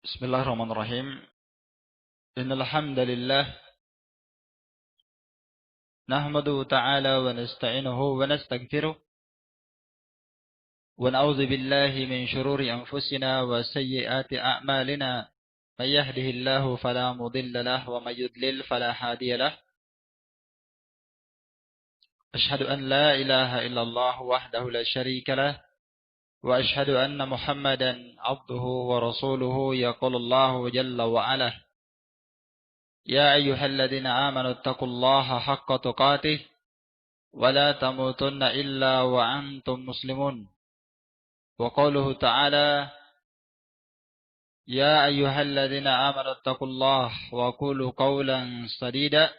Bismillahirrahmanirrahim. Innal hamdalillah nahmaduhu ta'ala wa nasta'inuhu wa nastaghfiruh wa na'udzu billahi min shururi anfusina wa sayyiati a'malina. May yahdihillahu fala mudilla lahu wa may yudlil fala hadiya lahu. Ashhadu an la ilaha illallah wahdahu la syarika lah wa ashhadu anna Muhammadan 'abduhu wa rasuluhu. Yaqulu Allahu jalla wa 'ala: يا أيها الذين آمنوا اتقوا الله حق تقاته ولا تموتن إلا وأنتم مسلمون. وقوله تعالى: يا أيها الذين آمنوا اتقوا الله وقولوا قولا سديدا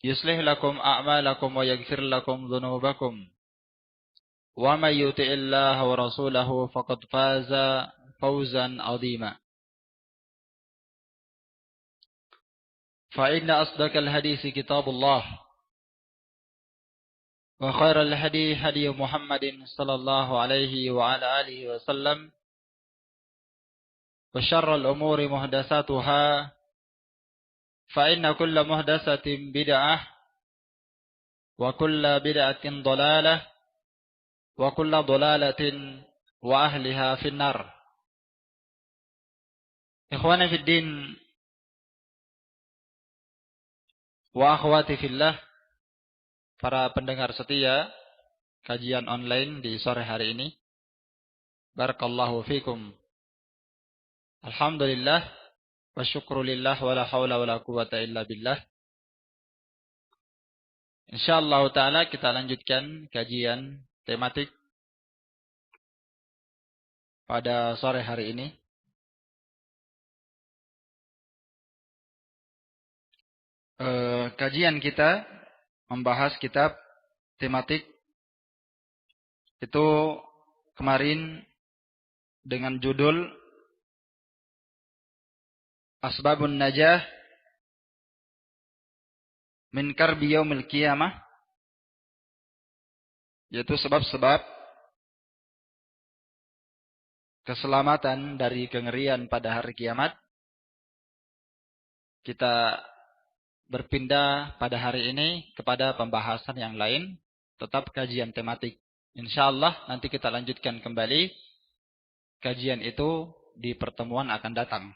يصلح لكم أعمالكم ويغفر لكم ذنوبكم ومن يطع الله ورسوله فقد فاز فوزا عظيما. فإن أصدق الحديث كتاب الله وخير الهدي هدي محمد صلى الله عليه وعلى آله وسلم وشر الأمور محدثاتها فإن كل محدثة بدعة وكل بدعة ضلالة وكل ضلالة وأهلها في النار. إخواني في الدين wa akhwati fillah, para pendengar setia kajian online di sore hari ini. Barakallahu fikum. Alhamdulillah wa syukrulillah wa la hawla wa la quwata illa billah. Insyaallah taala kita lanjutkan kajian tematik pada sore hari ini. Kajian kita membahas kitab tematik itu kemarin dengan judul Asbabun Najah min Karbi Yaumil Qiyamah, yaitu sebab-sebab keselamatan dari kengerian pada hari kiamat. Kita berpindah pada hari ini kepada pembahasan yang lain, tetap kajian tematik. Insyaallah nanti kita lanjutkan kembali kajian itu di pertemuan akan datang.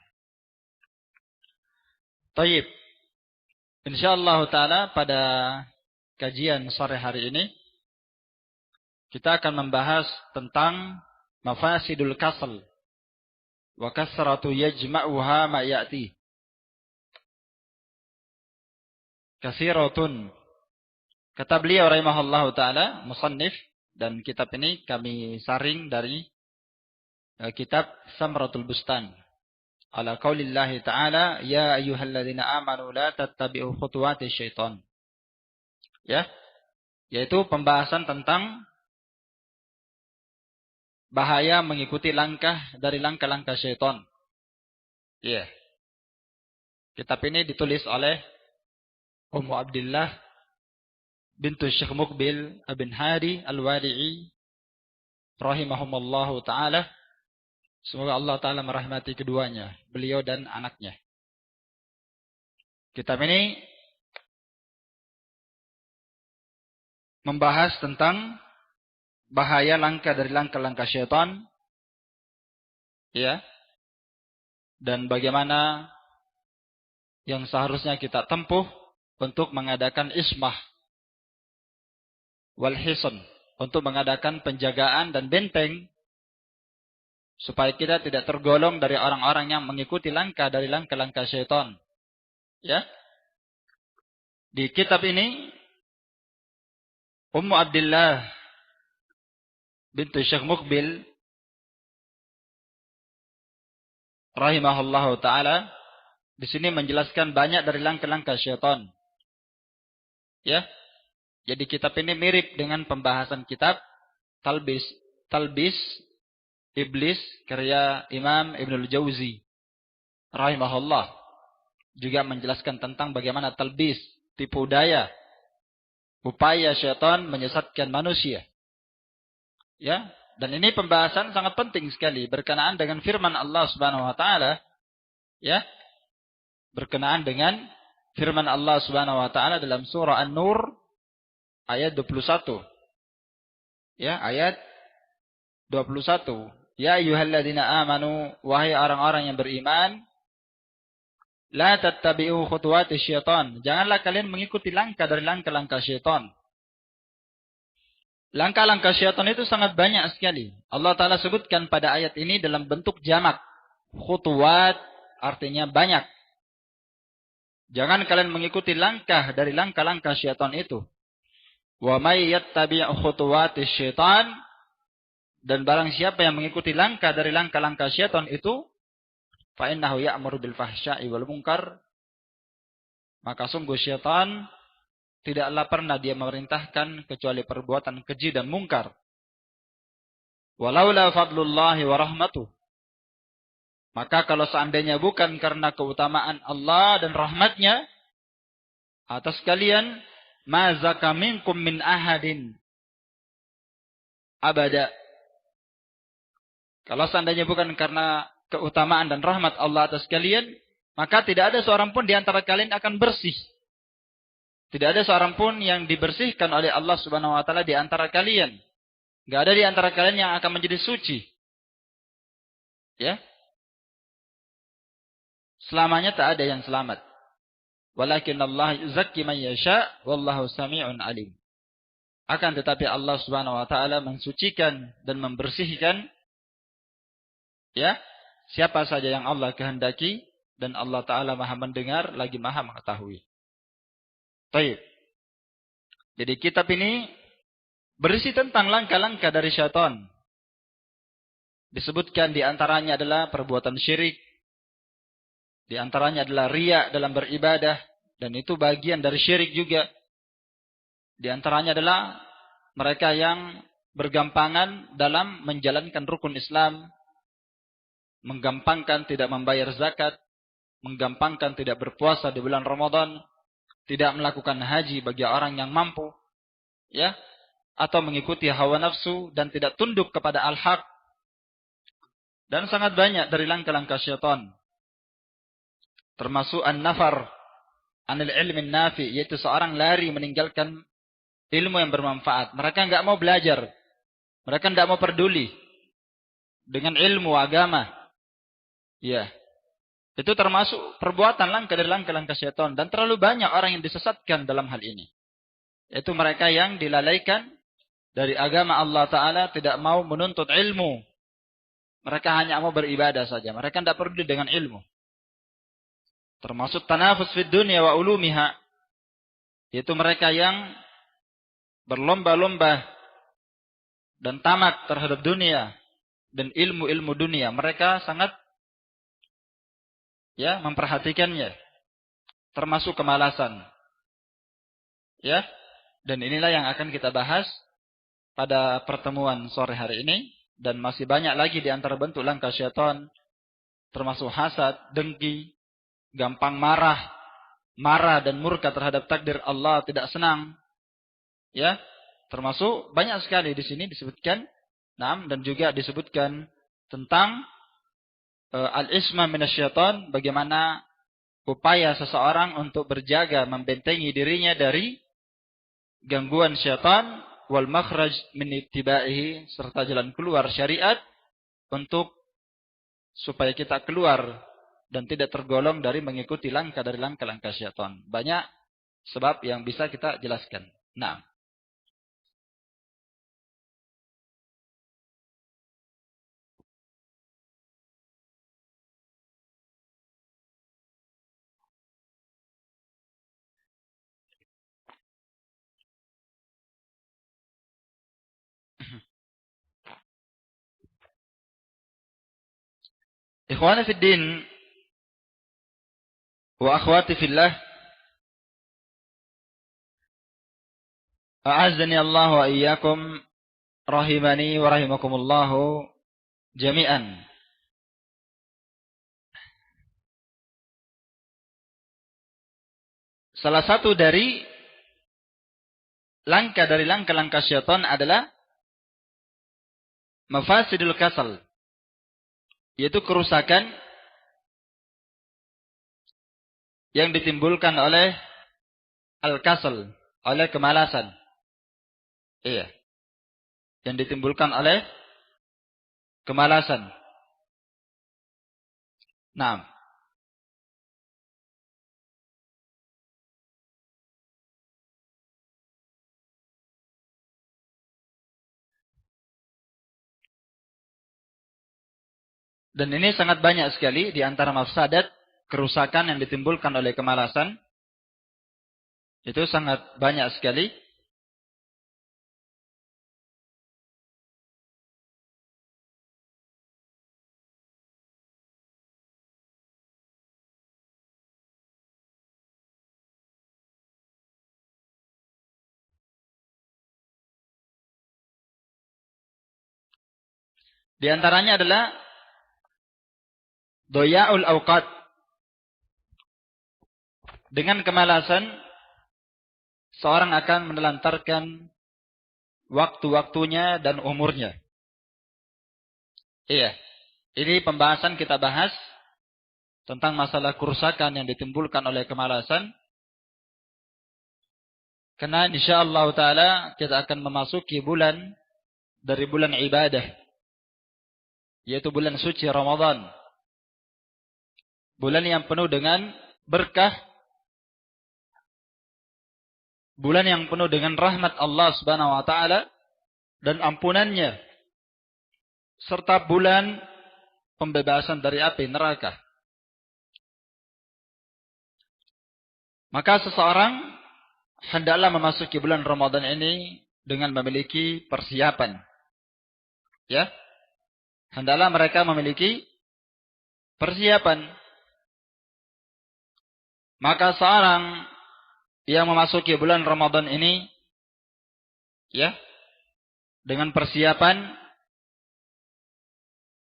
Taib. Insyaallah taala pada kajian sore hari ini kita akan membahas tentang mafasidul kasal wa kasratu yajma'uha ma ya'ti. Kasiratun. Kata beliau rahimahullahu taala, musannif, dan kitab ini kami saring dari kitab Samratul Bustan. Ala qaulillahi ta'ala, ya ayyuhalladzina amanu la tattabi'u khutuwati syaitan. Ya, yaitu pembahasan tentang bahaya mengikuti langkah dari langkah-langkah syaitan. Ya. Kitab ini ditulis oleh Ummu Abdillah bintu Syekh Muqbil bin Hadi Al-Wadi'i rahimahumallahu ta'ala. Semoga Allah ta'ala merahmati keduanya, beliau dan anaknya. Kitab ini membahas tentang bahaya langkah dari langkah-langkah syaitan, ya, dan bagaimana yang seharusnya kita tempuh untuk mengadakan ismah wal hisan, untuk mengadakan penjagaan dan benteng supaya kita tidak tergolong dari orang-orang yang mengikuti langkah dari langkah-langkah syaitan. Ya. Di kitab ini Ummu Abdillah bintu Syekh Muqbil rahimahullahu taala di sini menjelaskan banyak dari langkah-langkah syaitan. Ya. Jadi kitab ini mirip dengan pembahasan kitab Talbis Iblis karya Imam Ibnul Jauzi rahimahullah. Juga menjelaskan tentang bagaimana talbis, tipu daya, upaya syaitan menyesatkan manusia. Ya, Dan ini pembahasan sangat penting sekali berkenaan dengan firman Allah Subhanahu wa taala, ya. Berkenaan dengan firman Allah Subhanahu wa taala dalam surah An-Nur ayat 21. Ya, ayat 21. Ya ayyuhalladzina amanu, wahai orang-orang yang beriman, la tattabi'u khutuwati syaitan. Janganlah kalian mengikuti langkah dari langkah-langkah syaitan. Langkah-langkah syaitan itu sangat banyak sekali. Allah Ta'ala sebutkan pada ayat ini dalam bentuk jamak. Khutuwat artinya banyak. Jangan kalian mengikuti langkah dari langkah-langkah syaitan itu. Wa may yattabi' khutuwati syaitan. Dan barang siapa yang mengikuti langkah dari langkah-langkah syaitan itu, fa innahu ya'muru bil fahsya'i wal munkar. Maka sungguh syaitan tidaklah pernah dia memerintahkan kecuali perbuatan keji dan mungkar. Walaula fadlullahi wa rahmatuh. Maka kalau seandainya bukan karena keutamaan Allah dan rahmatnya atas kalian, ma zaka minkum min ahadin abada. Kalau seandainya bukan karena keutamaan dan rahmat Allah atas kalian, maka tidak ada seorang pun di antara kalian akan bersih. Tidak ada seorang pun yang dibersihkan oleh Allah Subhanahu wa taala di antara kalian. Enggak ada di antara kalian yang akan menjadi suci. Ya. Selamanya tak ada yang selamat. Walakin Allah yuzakki man yasha wallahu sami'un alim. Akan tetapi Allah Subhanahu wa taala mensucikan dan membersihkan, ya, siapa saja yang Allah kehendaki, dan Allah taala Maha mendengar lagi Maha mengetahui. Baik. Jadi kitab ini berisi tentang langkah-langkah dari syaitan. Disebutkan di antaranya adalah perbuatan syirik. Di antaranya adalah riya dalam beribadah. Dan itu bagian dari syirik juga. Di antaranya adalah mereka yang bergampangan dalam menjalankan rukun Islam. Menggampangkan tidak membayar zakat. Menggampangkan tidak berpuasa di bulan Ramadan. Tidak melakukan haji bagi orang yang mampu, ya, atau mengikuti hawa nafsu dan tidak tunduk kepada al-haq. Dan sangat banyak dari langkah-langkah syaitan. Termasuk an-nafar anil ilmin nafi, yaitu seorang lari meninggalkan ilmu yang bermanfaat. Mereka enggak mau belajar. Mereka enggak mau peduli dengan ilmu agama. Ya. Itu termasuk perbuatan langkah dari langkah-langkah syaitan. Dan terlalu banyak orang yang disesatkan dalam hal ini. Itu mereka yang dilalaikan dari agama Allah Ta'ala, tidak mau menuntut ilmu. Mereka hanya mau beribadah saja. Mereka tidak peduli dengan ilmu. Termasuk tanafus fid dunya wa ulumiha. Itu mereka yang berlomba-lomba dan tamak terhadap dunia dan ilmu-ilmu dunia. Mereka sangat, ya, memperhatikannya, termasuk kemalasan. Ya, dan inilah yang akan kita bahas pada pertemuan sore hari ini, dan masih banyak lagi di antara bentuk langkah syaitan, termasuk hasad, dengki, gampang marah dan murka terhadap takdir Allah, tidak senang. Ya, termasuk banyak sekali di sini disebutkan, dan juga disebutkan tentang al-isma minasyaitan, bagaimana upaya seseorang untuk berjaga membentengi dirinya dari gangguan syaitan, wal makhraj min ittiba'ihi, serta jalan keluar syariat untuk supaya kita keluar dan tidak tergolong dari mengikuti langkah dari langkah-langkah syaitan. Banyak sebab yang bisa kita jelaskan. Nah, ikhwani fid din wa akhwati fillah, a'azzani Allah wa iyyakum, rahimani wa rahimakumullahu jami'an. Salah satu dari langkah-langkah syaitan adalah mafasidul kasal, yaitu kerusakan yang ditimbulkan oleh al-kasal, oleh kemalasan. Iya. Yang ditimbulkan oleh kemalasan. Nah. Dan ini sangat banyak sekali di antara mafsadat, kerusakan yang ditimbulkan oleh kemalasan. Itu sangat banyak sekali. Di antaranya adalah doya'ul awqat. Dengan kemalasan, seorang akan menelantarkan waktu-waktunya dan umurnya. Iya. Ini pembahasan kita bahas tentang masalah kerusakan yang ditimbulkan oleh kemalasan. Karena insyaallah ta'ala kita akan memasuki bulan dari bulan ibadah. Yaitu bulan suci Ramadan. Bulan yang penuh dengan berkah. Bulan yang penuh dengan rahmat Allah subhanahu wa ta'ala dan ampunannya. Serta bulan pembebasan dari api neraka. Maka seseorang hendaklah memasuki bulan Ramadan ini dengan memiliki persiapan. Ya. Hendaklah mereka memiliki persiapan. Maka seorang yang memasuki bulan Ramadan ini, ya, dengan persiapan,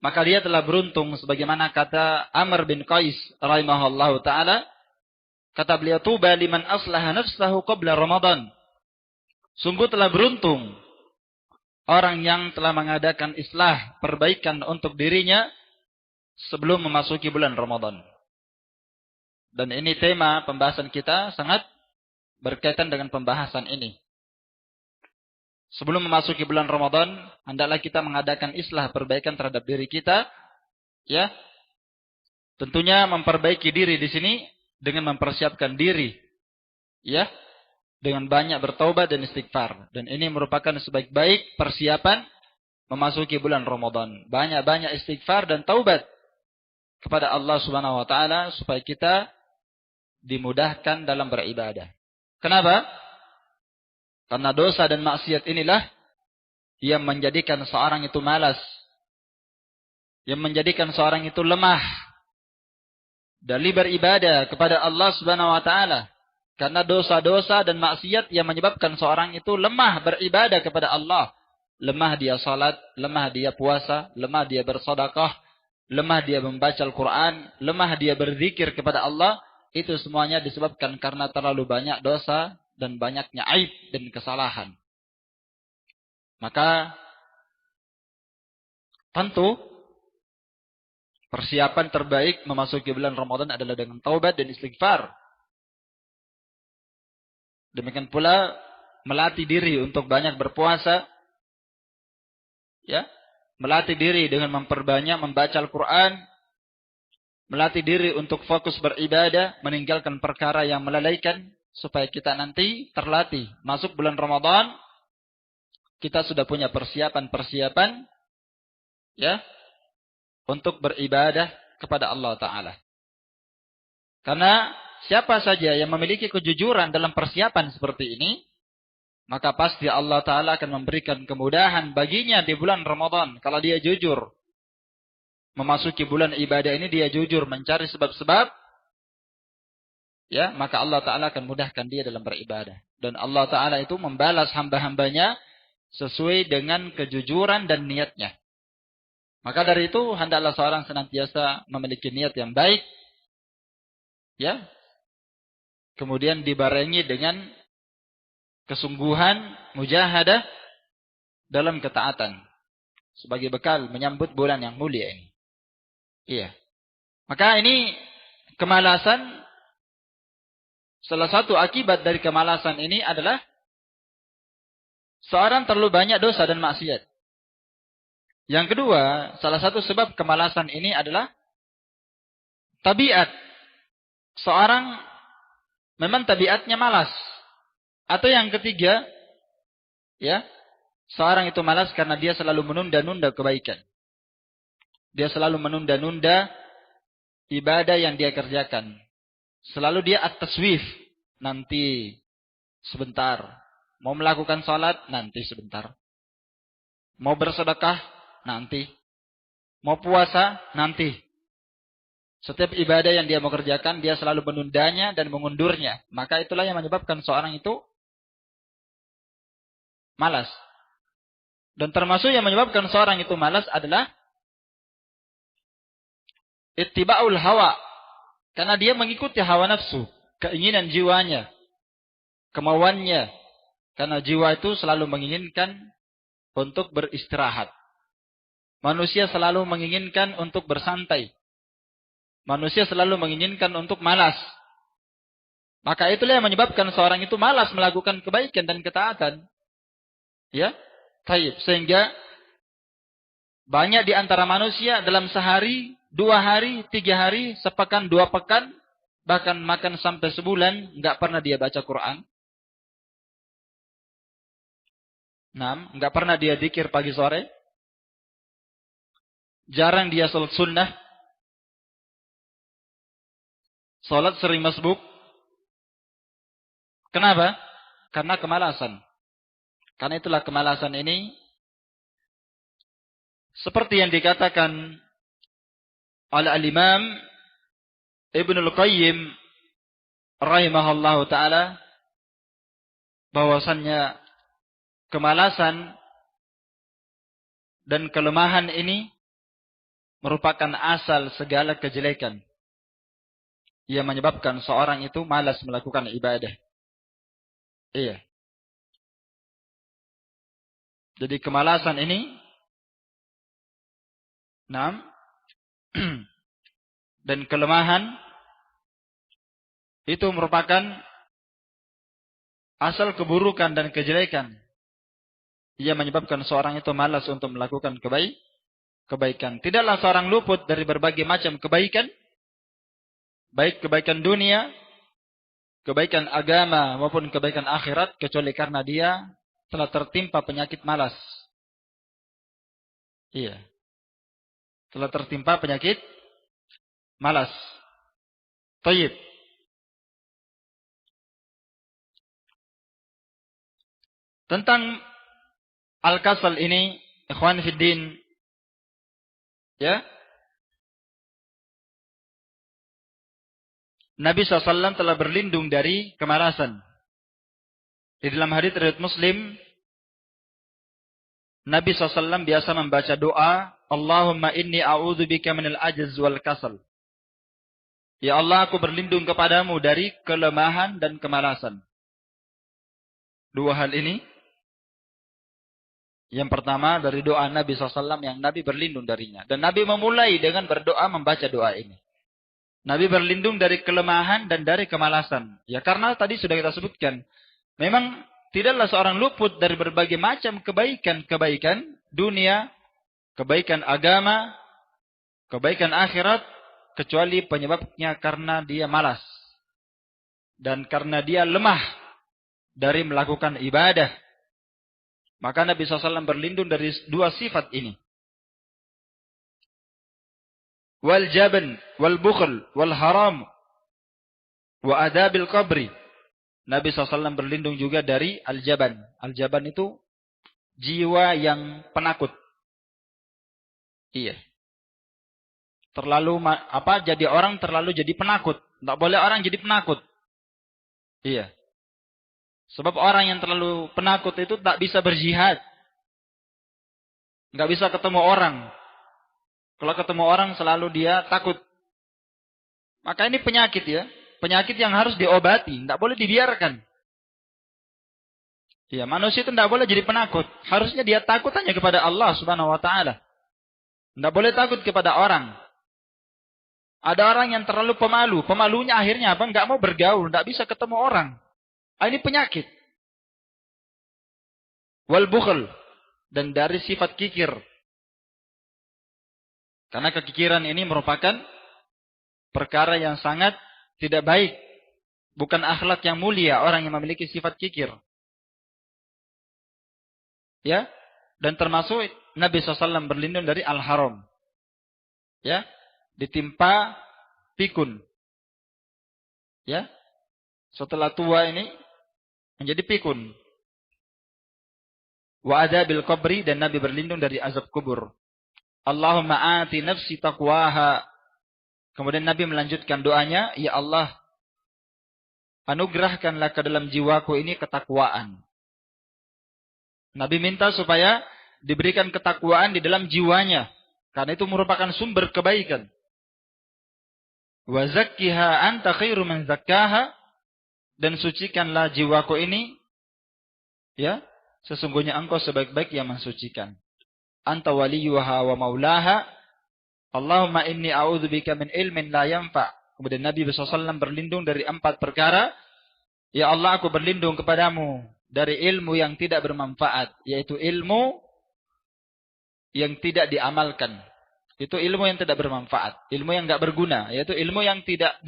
maka dia telah beruntung sebagaimana kata Amr bin Qais rahimahullahu ta'ala. Kata beliau, tuba liman aslaha nafsahu qabla Ramadan. Sungguh telah beruntung orang yang telah mengadakan islah, perbaikan untuk dirinya sebelum memasuki bulan Ramadan. Dan ini tema pembahasan kita sangat berkaitan dengan pembahasan ini. Sebelum memasuki bulan Ramadan, hendaklah kita mengadakan islah, perbaikan terhadap diri kita, ya. Tentunya memperbaiki diri di sini dengan mempersiapkan diri, ya, dengan banyak bertaubat dan istighfar. Dan ini merupakan sebaik-baik persiapan memasuki bulan Ramadan. Banyak-banyak istighfar dan taubat kepada Allah Subhanahu wa taala supaya kita dimudahkan dalam beribadah. Kenapa? Karena dosa dan maksiat inilah yang menjadikan seorang itu malas, yang menjadikan seorang itu lemah dari beribadah kepada Allah Subhanahu wa taala. Karena dosa-dosa dan maksiat yang menyebabkan seorang itu lemah beribadah kepada Allah. Lemah dia salat, lemah dia puasa, lemah dia bersedekah, lemah dia membaca Al-Quran, lemah dia berzikir kepada Allah. Itu semuanya disebabkan karena terlalu banyak dosa dan banyaknya aib dan kesalahan. Maka tentu persiapan terbaik memasuki bulan Ramadan adalah dengan taubat dan istighfar. Demikian pula melatih diri untuk banyak berpuasa, ya, melatih diri dengan memperbanyak membaca Al-Quran, melatih diri untuk fokus beribadah, meninggalkan perkara yang melalaikan, supaya kita nanti terlatih masuk bulan Ramadan, kita sudah punya persiapan-persiapan, ya, untuk beribadah kepada Allah Ta'ala. Karena siapa saja yang memiliki kejujuran dalam persiapan seperti ini, maka pasti Allah Ta'ala akan memberikan kemudahan baginya di bulan Ramadan. Kalau dia jujur memasuki bulan ibadah ini, dia jujur mencari sebab-sebab, ya, maka Allah Ta'ala akan mudahkan dia dalam beribadah. Dan Allah Ta'ala itu membalas hamba-hambanya sesuai dengan kejujuran dan niatnya. Maka dari itu, hendaklah seorang senantiasa memiliki niat yang baik, ya, kemudian dibarengi dengan kesungguhan, mujahadah dalam ketaatan. sebagai bekal menyambut bulan yang mulia ini. Iya. Maka ini kemalasan, salah satu akibat dari kemalasan ini adalah seorang terlalu banyak dosa dan maksiat. Yang kedua, salah satu sebab kemalasan ini adalah tabiat. Seorang memang tabiatnya malas. Atau yang ketiga, ya, seorang itu malas karena dia selalu menunda-nunda kebaikan. Dia selalu menunda-nunda ibadah yang dia kerjakan. Selalu dia at-taswif, nanti sebentar. Mau melakukan salat, nanti sebentar. Mau bersedekah, nanti. Mau puasa, nanti. Setiap ibadah yang dia mau kerjakan, dia selalu menundanya dan mengundurnya. Maka itulah yang menyebabkan seorang itu malas. Dan termasuk yang menyebabkan seorang itu malas adalah ittiba'ul hawa. Karena dia mengikuti hawa nafsu, keinginan jiwanya, kemauannya. Karena jiwa itu selalu menginginkan untuk beristirahat. Manusia selalu menginginkan untuk bersantai. Manusia selalu menginginkan untuk malas. Maka itulah yang menyebabkan seorang itu malas melakukan kebaikan dan ketaatan. Ya, taib. Sehingga banyak di antara manusia dalam sehari, 2 hari, 3 hari, sepekan, 2 pekan, bahkan makan sampai sebulan, nggak pernah dia baca Quran. 6, nggak pernah dia dzikir pagi sore. Jarang dia salat sunnah. Salat sering masbuk. Kenapa? Karena kemalasan. Karena itulah kemalasan ini seperti yang dikatakan oleh al-Imam Ibnul Qayyim rahimahullahu taala, bahwasannya kemalasan dan kelemahan ini merupakan asal segala kejelekan yang menyebabkan seorang itu malas melakukan ibadah. Iya. Jadi kemalasan ini, 6, dan kelemahan itu merupakan asal keburukan dan kejelekan yang menyebabkan seorang itu malas untuk melakukan kebaikan. Tidaklah seorang luput dari berbagai macam kebaikan, baik kebaikan dunia, kebaikan agama maupun kebaikan akhirat, kecuali karena dia telah tertimpa penyakit malas. Iya. Telah tertimpa penyakit malas. Tayyib. Tentang al-kasal ini, ikhwan fiddin, ya, Nabi SAW telah berlindung dari kemalasan. Di dalam hadits riwayat Muslim, Nabi SAW biasa membaca doa, Allahumma inni a'udzubika minal ajz wal kasal. Ya Allah, aku berlindung kepadamu dari kelemahan dan kemalasan. 2 hal ini. Yang pertama dari doa Nabi SAW yang Nabi berlindung darinya. Dan Nabi memulai dengan berdoa membaca doa ini. Nabi berlindung dari kelemahan dan dari kemalasan. Ya karena tadi sudah kita sebutkan. Memang tidaklah seorang luput dari berbagai macam kebaikan dunia, kebaikan agama, kebaikan akhirat, kecuali penyebabnya karena dia malas. Dan karena dia lemah dari melakukan ibadah. Maka Nabi SAW berlindung dari 2 sifat ini. Wal jaban, wal bukhl, wal haram, wa adabil qabri. Nabi SAW berlindung juga dari al-jaban. Al-jaban itu jiwa yang penakut. Iya. Terlalu jadi orang terlalu jadi penakut. Tidak boleh orang jadi penakut. Iya. Sebab orang yang terlalu penakut itu tak bisa berjihad. Nggak bisa ketemu orang. Kalau ketemu orang selalu dia takut. Maka ini penyakit ya. Penyakit yang harus diobati. Tidak boleh dibiarkan. Ya, manusia itu tidak boleh jadi penakut. Harusnya dia takut hanya kepada Allah Subhanahu wa taala. Tidak boleh takut kepada orang. Ada orang yang terlalu pemalu. Pemalunya akhirnya apa? Enggak mau bergaul, tidak bisa ketemu orang. Ini penyakit. Wal bukhl, dan dari sifat kikir. Karena kekikiran ini merupakan perkara yang sangat tidak baik. Bukan akhlak yang mulia orang yang memiliki sifat kikir. Ya, dan termasuk Nabi SAW berlindung dari al-haram. Ya, ditimpa pikun. Ya, setelah tua ini menjadi pikun. Wa adabil qabri, dan Nabi berlindung dari azab kubur. Allahumma ati nafsi taqwaha. Kemudian Nabi melanjutkan doanya, ya Allah, anugerahkanlah ke dalam jiwaku ini ketakwaan. Nabi minta supaya diberikan ketakwaan di dalam jiwanya. Karena itu merupakan sumber kebaikan. Wa zakkiha anta khairu man zakkaha. Dan sucikanlah jiwaku ini. Ya, sesungguhnya engkau sebaik-baik yang mensucikan. Anta waliyuha wa maulaha. Allahumma inni a'udzubika min ilmin la yanfa'. Kemudian Nabi SAW berlindung dari 4 perkara. Ya Allah, aku berlindung kepadamu dari ilmu yang tidak bermanfaat, yaitu ilmu yang tidak diamalkan. Itu ilmu yang tidak bermanfaat, ilmu yang enggak berguna, yaitu ilmu yang tidak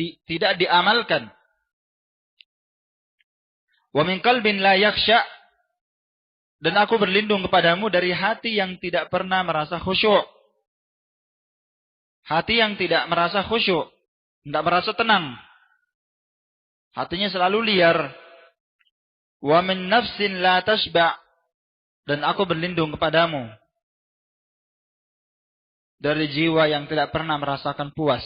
diamalkan. Wa min qalbin la yakhsha, dan aku berlindung kepadamu dari hati yang tidak pernah merasa khusyuk. Hati yang tidak merasa khusyuk, tidak merasa tenang. Hatinya selalu liar. Wa min nafsin la tashba', dan aku berlindung kepadamu dari jiwa yang tidak pernah merasakan puas.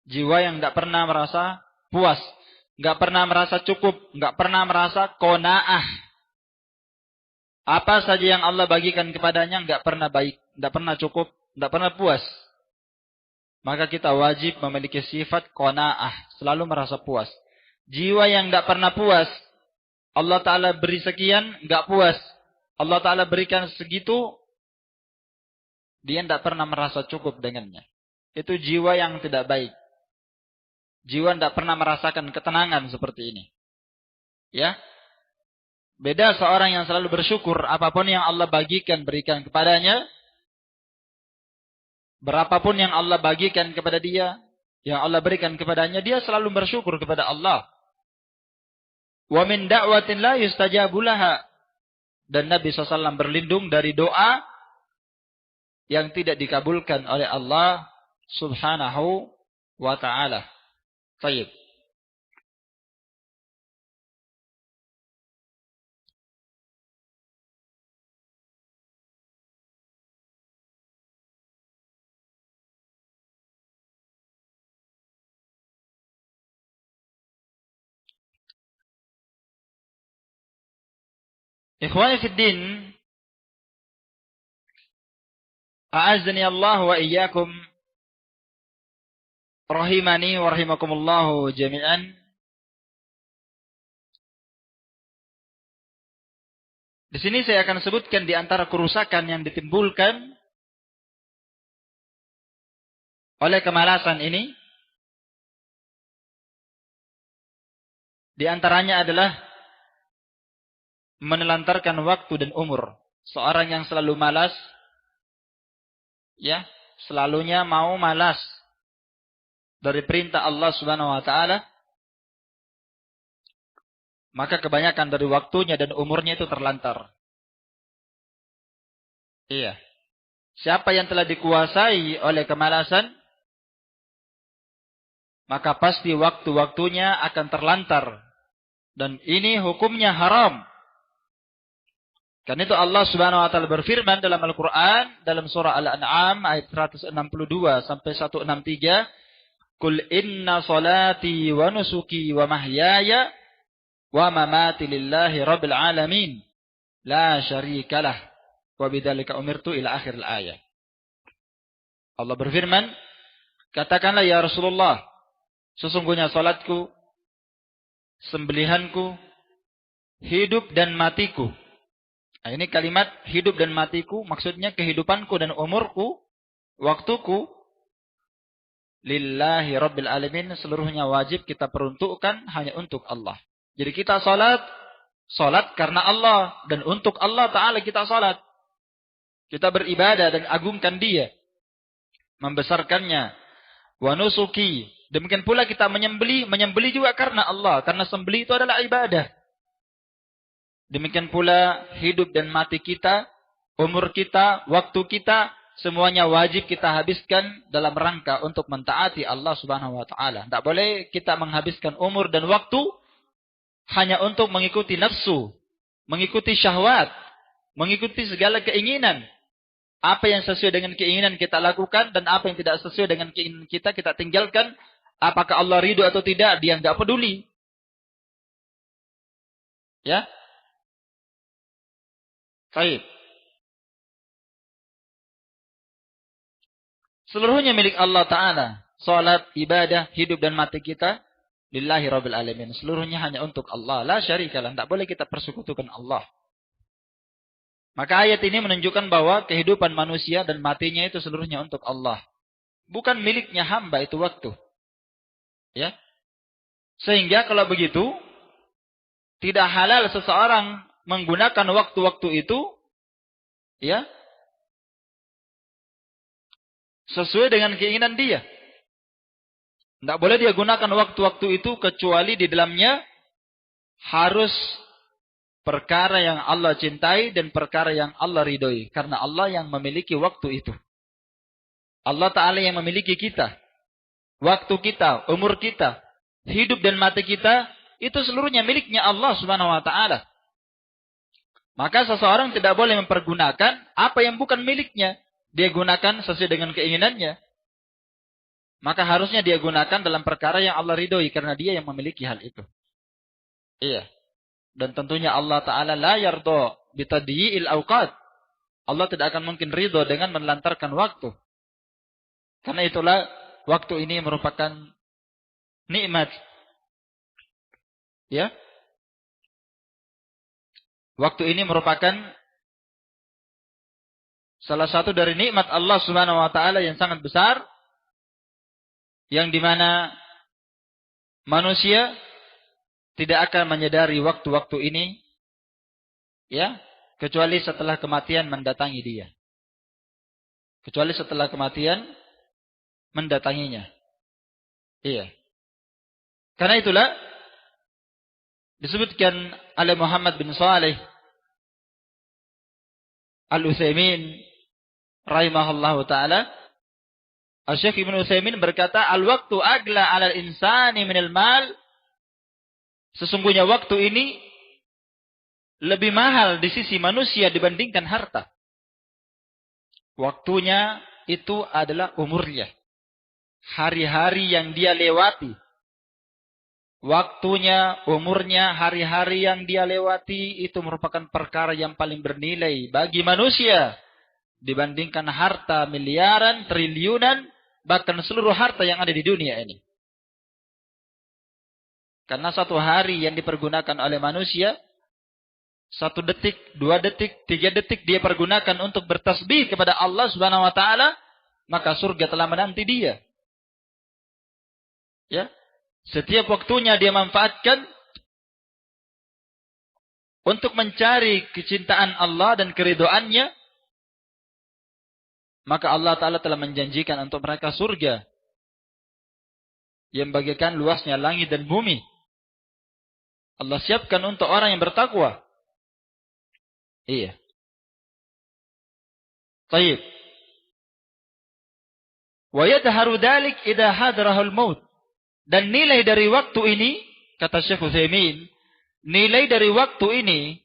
Jiwa yang tidak pernah merasa puas, enggak pernah merasa cukup, enggak pernah merasa qanaah. Apa saja yang Allah bagikan kepadanya enggak pernah baik, enggak pernah cukup, enggak pernah puas. Maka kita wajib memiliki sifat qanaah, selalu merasa puas. Jiwa yang enggak pernah puas, Allah Ta'ala beri sekian, enggak puas. Allah Ta'ala berikan segitu, dia tidak pernah merasa cukup dengannya. Itu jiwa yang tidak baik. Jiwa tidak pernah merasakan ketenangan seperti ini. Ya. Beda seorang yang selalu bersyukur, apapun yang Allah bagikan, berikan kepadanya. Berapapun yang Allah bagikan kepada dia, yang Allah berikan kepadanya, dia selalu bersyukur kepada Allah. Wa min da'watin la yustajabu laha. Dan Nabi SAW berlindung dari doa yang tidak dikabulkan oleh Allah Subhanahu wa ta'ala. Baik. Ikhwani fid din, a'azzani Allah wa iyyakum, rahimani wa rahimakumullah jami'an. Di sini saya akan sebutkan di antara kerusakan yang ditimbulkan oleh kemalasan ini. Di antaranya adalah menelantarkan waktu dan umur. Seorang yang selalu malas, ya, selalunya mau malas dari perintah Allah Subhanahu wa taala, maka kebanyakan dari waktunya dan umurnya itu terlantar. Iya. Siapa yang telah dikuasai oleh kemalasan, maka pasti waktu-waktunya akan terlantar. Dan ini hukumnya haram. Karena itu Allah Subhanahu wa taala berfirman dalam Al-Qur'an dalam surah Al-An'am ayat 162 sampai 163, "Qul inna salati wa nusuki wa mahyaya wa mamati lillahi rabbil alamin, la syarikalah, wa bidzalika umirtu," ila akhir ayat. Allah berfirman, katakanlah ya Rasulullah, sesungguhnya salatku, sembelihanku, hidup dan matiku. Nah, ini kalimat hidup dan matiku maksudnya kehidupanku dan umurku, waktuku lillahi rabbil alamin, seluruhnya wajib kita peruntukkan hanya untuk Allah. Jadi kita salat karena Allah dan untuk Allah Ta'ala kita salat. Kita beribadah dan agungkan Dia, membesarkannya. Wa nusuki, demikian pula kita menyembeli juga karena Allah, karena sembeli itu adalah ibadah. Demikian pula hidup dan mati kita, umur kita, waktu kita, semuanya wajib kita habiskan dalam rangka untuk mentaati Allah Subhanahu wa taala. Tidak boleh kita menghabiskan umur dan waktu hanya untuk mengikuti nafsu, mengikuti syahwat, mengikuti segala keinginan. Apa yang sesuai dengan keinginan kita lakukan, dan apa yang tidak sesuai dengan keinginan kita tinggalkan. Apakah Allah ridho atau tidak, Dia nggak peduli. Ya. Baik. Seluruhnya milik Allah Ta'ala. Salat, ibadah, hidup dan mati kita lillahi rabbil alamin. Seluruhnya hanya untuk Allah. La syarikalah. Tidak boleh kita persekutukan Allah. Maka ayat ini menunjukkan bahwa kehidupan manusia dan matinya itu seluruhnya untuk Allah. Bukan miliknya hamba itu waktu. Ya. Sehingga kalau begitu, tidak halal seseorang menggunakan waktu-waktu itu, ya, sesuai dengan keinginan dia. Tidak boleh dia gunakan waktu-waktu itu kecuali di dalamnya harus perkara yang Allah cintai dan perkara yang Allah ridhoi. Karena Allah yang memiliki waktu itu. Allah Ta'ala yang memiliki kita. Waktu kita, umur kita, hidup dan mati kita, itu seluruhnya miliknya Allah Subhanahu wa Ta'ala. Maka seseorang tidak boleh mempergunakan apa yang bukan miliknya. Dia gunakan sesuai dengan keinginannya. Maka harusnya dia gunakan dalam perkara yang Allah ridhoi, karena Dia yang memiliki hal itu. Iya. Dan tentunya Allah Ta'ala la yardo bitadyi'il awqat. Allah tidak akan mungkin ridho dengan menelantarkan waktu. Karena itulah waktu ini merupakan nikmat. Ya. Waktu ini merupakan salah satu dari nikmat Allah Subhanahu wa Ta'ala yang sangat besar, yang dimana manusia tidak akan menyadari waktu-waktu ini, ya, kecuali setelah kematian mendatangi dia. Kecuali setelah kematian mendatanginya. Iya. Karena itulah disebutkan oleh Muhammad bin Saleh Al-Utsaimin rahimahullahu taala, Syekh Ibnu Utsaimin berkata, "Al-waqtu agla 'alal insani minal mal." Sesungguhnya waktu ini lebih mahal di sisi manusia dibandingkan harta. Waktunya itu adalah umurnya. Hari-hari yang dia lewati. Waktunya, umurnya, hari-hari yang dia lewati itu merupakan perkara yang paling bernilai bagi manusia dibandingkan harta miliaran, triliunan, bahkan seluruh harta yang ada di dunia ini. Karena satu hari yang dipergunakan oleh manusia, 1 detik, 2 detik, 3 detik dia pergunakan untuk bertasbih kepada Allah Subhanahu wa Ta'ala, maka surga telah menanti dia. Ya. Setiap waktunya dia manfaatkan untuk mencari kecintaan Allah dan keridhoannya, maka Allah Ta'ala telah menjanjikan untuk mereka surga yang bagaikan luasnya langit dan bumi. Allah siapkan untuk orang yang bertakwa. Iya. Baik. Wa yadharu dzalik idza hadarahul maut. Dan nilai dari waktu ini, kata Syekh Utsaimin, nilai dari waktu ini,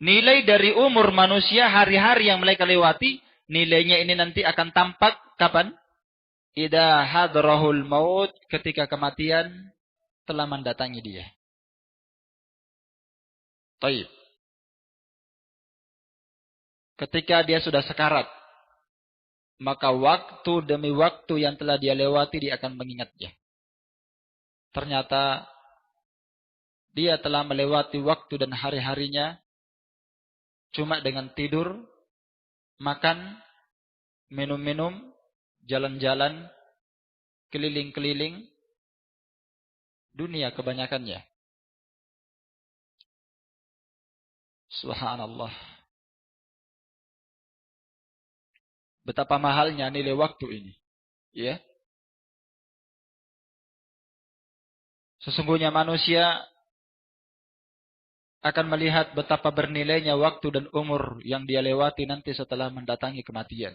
nilai dari umur manusia, hari-hari yang mereka lewati, nilainya ini nanti akan tampak kapan? Idza hadarahul maut, ketika kematian telah mendatangi dia. Baik. Ketika dia sudah sekarat, maka waktu demi waktu yang telah dia lewati dia akan mengingatnya. Ternyata dia telah melewati waktu dan hari-harinya cuma dengan tidur, makan, minum-minum, jalan-jalan, keliling-keliling dunia kebanyakannya. Subhanallah. Betapa mahalnya nilai waktu ini. Ya. Sesungguhnya manusia akan melihat betapa bernilainya waktu dan umur yang dia lewati nanti setelah mendatangi kematian.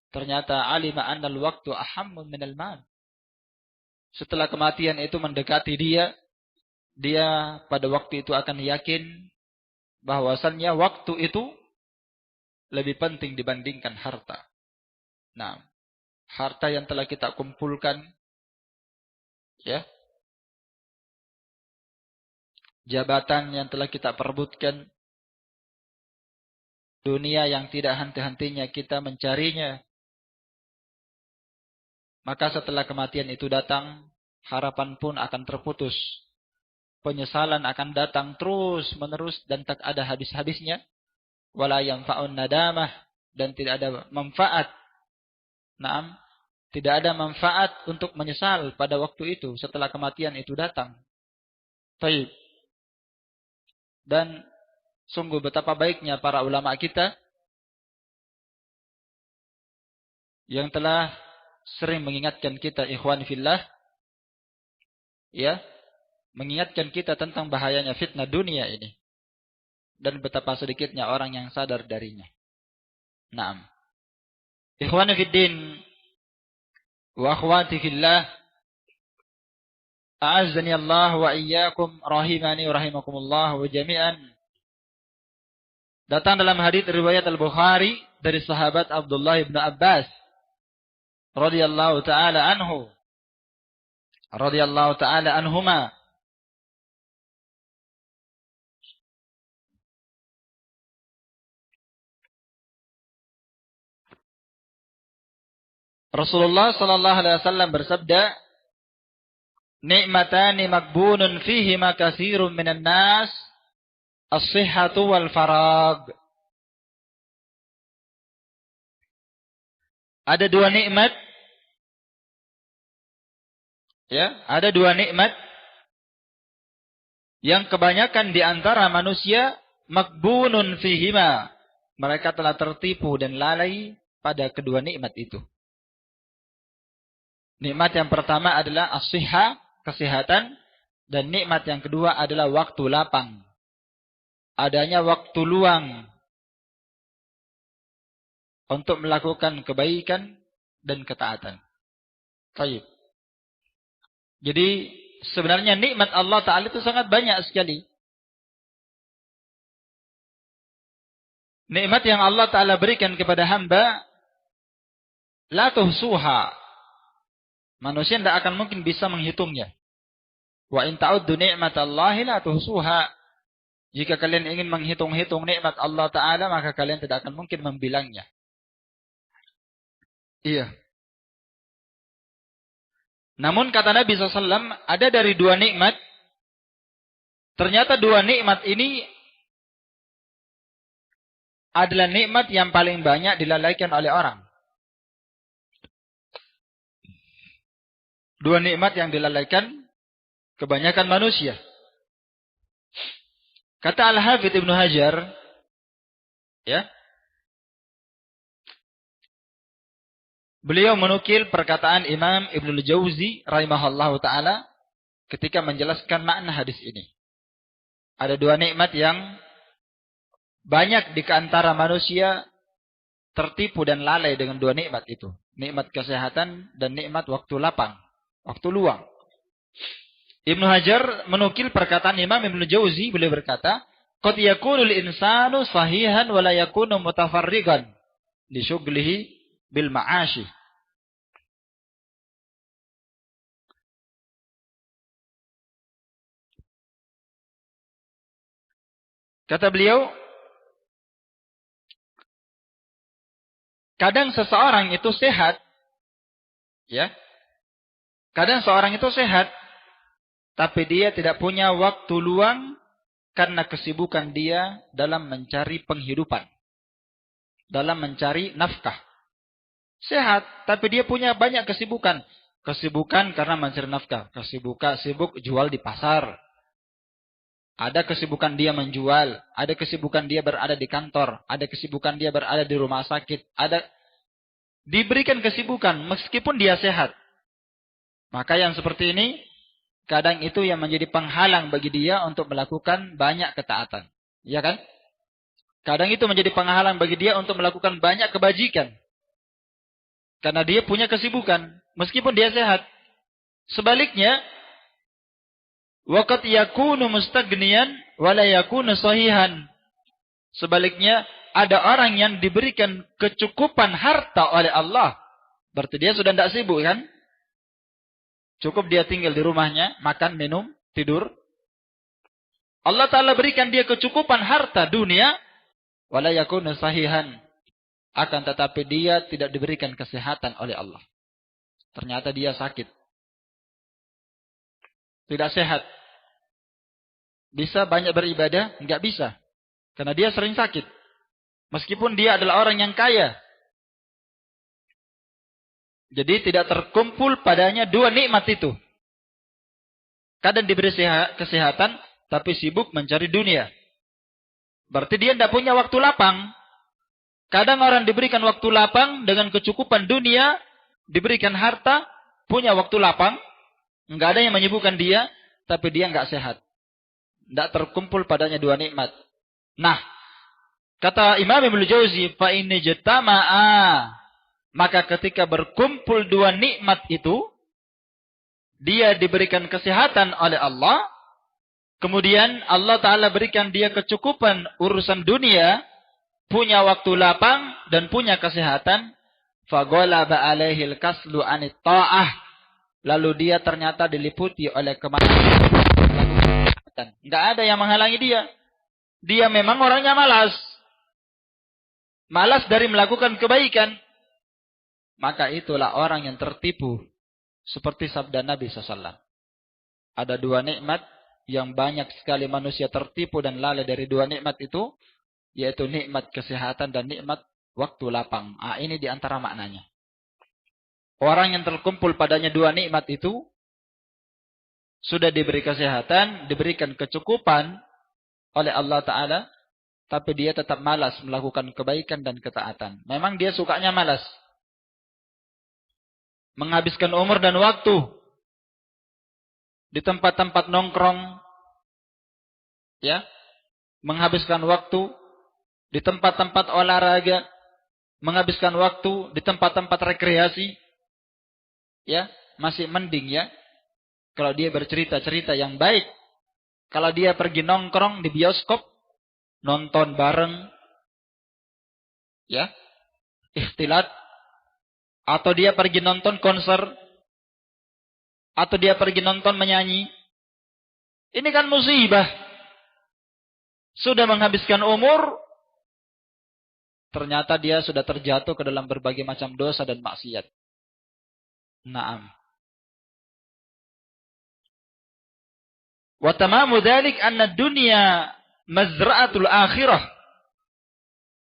Ternyata alima annal waktu ahammun minal mal. Setelah kematian itu mendekati dia pada waktu itu akan yakin bahwasannya waktu itu lebih penting dibandingkan harta. Nah, harta yang telah kita kumpulkan, ya, jabatan yang telah kita perebutkan, dunia yang tidak henti-hentinya kita mencarinya. Maka setelah kematian itu datang, harapan pun akan terputus. Penyesalan akan datang terus menerus dan tak ada habis-habisnya. Wala yanfa'un nadamah, dan tidak ada manfaat. Naam, tidak ada manfaat untuk menyesal pada waktu itu setelah kematian itu datang. Baik. Dan sungguh betapa baiknya para ulama kita yang telah sering mengingatkan kita, ikhwan fillah, ya, mengingatkan kita tentang bahayanya fitnah dunia ini dan betapa sedikitnya orang yang sadar darinya. Naam. Ikhwan fiddin wa akhwati fillah, a'azzani Allah wa iyyakum, rahimani wa rahimakumullah wa jami'an. Datang dalam hadits riwayat Al-Bukhari dari sahabat Abdullah bin Abbas radhiyallahu taala anhuma. Rasulullah sallallahu alaihi wasallam bersabda, "Ni'matani maghbunun fihima katsirun minan nas, as-sihhatu wal farag." Ada dua nikmat, ya, ada dua nikmat yang kebanyakan di antara manusia maghbunun fihima. Mereka telah tertipu dan lalai pada kedua nikmat itu. Nikmat yang pertama adalah as-sihha, kesehatan, dan nikmat yang kedua adalah waktu lapang. Adanya waktu luang untuk melakukan kebaikan dan ketaatan. Baik. Jadi sebenarnya nikmat Allah Ta'ala itu sangat banyak sekali. Nikmat yang Allah Ta'ala berikan kepada hamba, la tuhsuha. Manusia tidak akan mungkin bisa menghitungnya. Wa in ta'uddu ni'matallahi la tuhsuha. Jika kalian ingin menghitung-hitung nikmat Allah Ta'ala, maka kalian tidak akan mungkin membilangnya. Iya. Namun kata Nabi SAW, ada dari dua nikmat. Ternyata dua nikmat ini adalah nikmat yang paling banyak dilalaikan oleh orang. Dua nikmat yang dilalaikan kebanyakan manusia. Kata Al-Hafidz Ibnu Hajar, ya, beliau menukil perkataan Imam Ibnul Jauzi rahimahullahu taala ketika menjelaskan makna hadis ini. Ada dua nikmat yang banyak di antara manusia tertipu dan lalai dengan dua nikmat itu. Nikmat kesehatan dan nikmat waktu lapang, waktu luang. Ibnu Hajar menukil perkataan Imam Ibnul Jauzi, beliau berkata, "Qad yakunul insanu sahihan wa la yakunu mutafarrigan li syughlihi bil ma'ashi." Kata beliau, kadang seseorang itu sehat, ya. Kadang seorang itu sehat, tapi dia tidak punya waktu luang karena kesibukan dia dalam mencari penghidupan, dalam mencari nafkah. Sehat, tapi dia punya banyak kesibukan. Kesibukan karena mencari nafkah, sibuk jual di pasar. Ada kesibukan dia menjual, ada kesibukan dia berada di kantor, ada kesibukan dia berada di rumah sakit, ada diberikan kesibukan meskipun dia sehat. Maka yang seperti ini kadang itu yang menjadi penghalang bagi dia untuk melakukan banyak ketaatan. Ya kan? Kadang itu menjadi penghalang bagi dia untuk melakukan banyak kebajikan. Karena dia punya kesibukan meskipun dia sehat. Sebaliknya, waqad yakunu mustaghniyan wa la yakunu sahihan. Sebaliknya, ada orang yang diberikan kecukupan harta oleh Allah. Berarti dia sudah tidak sibuk kan? Cukup dia tinggal di rumahnya, makan, minum, tidur. Allah Ta'ala berikan dia kecukupan harta dunia. Wa la yakunu sahihan. Akan tetapi dia tidak diberikan kesehatan oleh Allah. Ternyata dia sakit. Tidak sehat. Bisa banyak beribadah? Enggak bisa. Karena dia sering sakit. Meskipun dia adalah orang yang kaya. Jadi tidak terkumpul padanya dua nikmat itu. Kadang diberi kesehatan, tapi sibuk mencari dunia. Berarti dia tidak punya waktu lapang. Kadang orang diberikan waktu lapang dengan kecukupan dunia, diberikan harta, punya waktu lapang. Enggak ada yang menyibukkan dia, tapi dia enggak sehat. Tidak terkumpul padanya dua nikmat. Nah, kata Imam Ibnu Jauzi, fa in ijtama'a, maka ketika berkumpul dua nikmat itu, dia diberikan kesehatan oleh Allah, kemudian Allah Ta'ala berikan dia kecukupan urusan dunia, punya waktu lapang dan punya kesehatan, faghalaba alaihil kaslu anit ta'ah, lalu dia ternyata diliputi oleh kemalasan. Enggak ada yang menghalangi dia. Dia memang orangnya malas. Malas dari melakukan kebaikan. Maka itulah orang yang tertipu. Seperti sabda Nabi SAW. Ada dua nikmat yang banyak sekali manusia tertipu dan lalai dari dua nikmat itu. Yaitu nikmat kesehatan dan nikmat waktu lapang. Ini diantara maknanya. Orang yang terkumpul padanya dua nikmat itu. Sudah diberi kesehatan, diberikan kecukupan oleh Allah Ta'ala. Tapi dia tetap malas melakukan kebaikan dan ketaatan. Memang dia sukanya malas. Menghabiskan umur dan waktu. Di tempat-tempat nongkrong. Ya. Menghabiskan waktu. Di tempat-tempat olahraga. Menghabiskan waktu di tempat-tempat rekreasi. Ya. Masih mending ya. Kalau dia bercerita-cerita yang baik. Kalau dia pergi nongkrong di bioskop. Nonton bareng. Ya. Ikhtilat. Atau dia pergi nonton konser. Atau dia pergi nonton menyanyi. Ini kan musibah. Sudah menghabiskan umur. Ternyata dia sudah terjatuh ke dalam berbagai macam dosa dan maksiat. Naam. Wa tamamu dzalik anna dunya mazra'atul akhirah.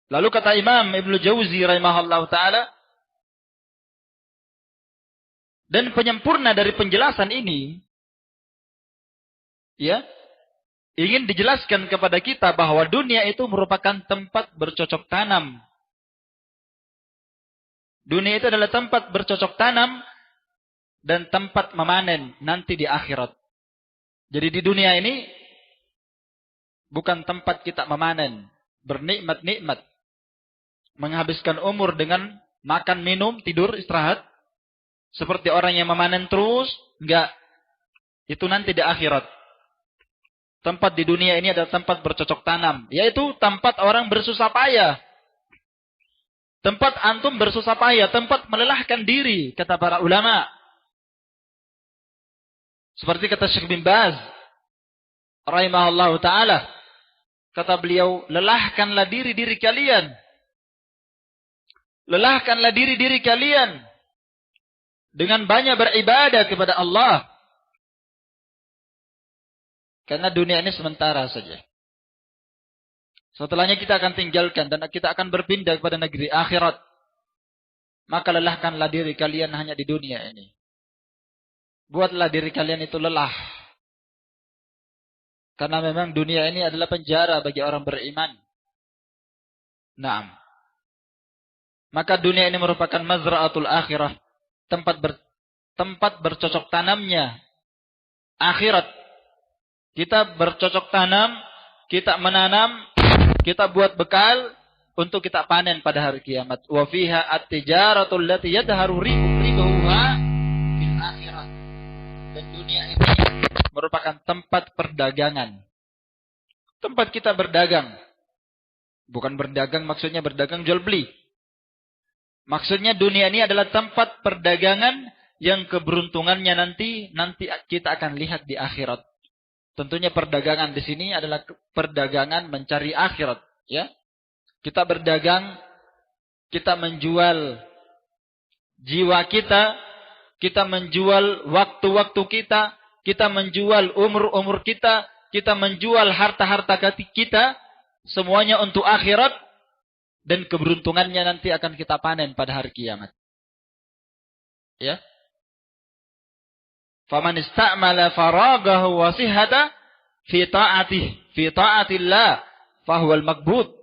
Lalu kata Imam Ibnu Jauzi rahimahullahu taala, dan penyempurna dari penjelasan ini ya, ingin dijelaskan kepada kita bahwa dunia itu merupakan tempat bercocok tanam. Dunia itu adalah tempat bercocok tanam dan tempat memanen nanti di akhirat. Jadi di dunia ini bukan tempat kita memanen, bernikmat-nikmat, menghabiskan umur dengan makan, minum, tidur, istirahat, seperti orang yang memanen terus, enggak. Itu nanti di akhirat. Tempat di dunia ini adalah tempat bercocok tanam, yaitu tempat orang bersusah payah. Tempat antum bersusah payah, tempat melelahkan diri, kata para ulama. Seperti kata Syekh bin Baz rahimahullahu ta'ala. Kata beliau, lelahkanlah diri-diri kalian. Lelahkanlah diri-diri kalian. Dengan banyak beribadah kepada Allah. Karena dunia ini sementara saja. Setelahnya kita akan tinggalkan dan kita akan berpindah kepada negeri akhirat. Maka lelahkanlah diri kalian hanya di dunia ini. Buatlah diri kalian itu lelah. Karena memang dunia ini adalah penjara bagi orang beriman. Naam. Maka dunia ini merupakan mazra'atul akhirah. Tempat bercocok tanamnya akhirat. Kita bercocok tanam, kita menanam, kita buat bekal untuk kita panen pada hari kiamat. Wa fiha at-tijaratul lati yadharu ribuha fil akhirah. Dan dunia ini merupakan tempat perdagangan. Tempat kita berdagang. Bukan berdagang maksudnya berdagang jual beli. Maksudnya dunia ini adalah tempat perdagangan yang keberuntungannya nanti kita akan lihat di akhirat. Tentunya perdagangan di sini adalah perdagangan mencari akhirat, ya. Kita berdagang, kita menjual jiwa kita menjual waktu-waktu kita menjual umur-umur kita menjual harta-harta kita, semuanya untuk akhirat dan keberuntungannya nanti akan kita panen pada hari kiamat. Ya. Faman istamala faragahu wa sihhata fi ta'atillah fahuwal maqbud.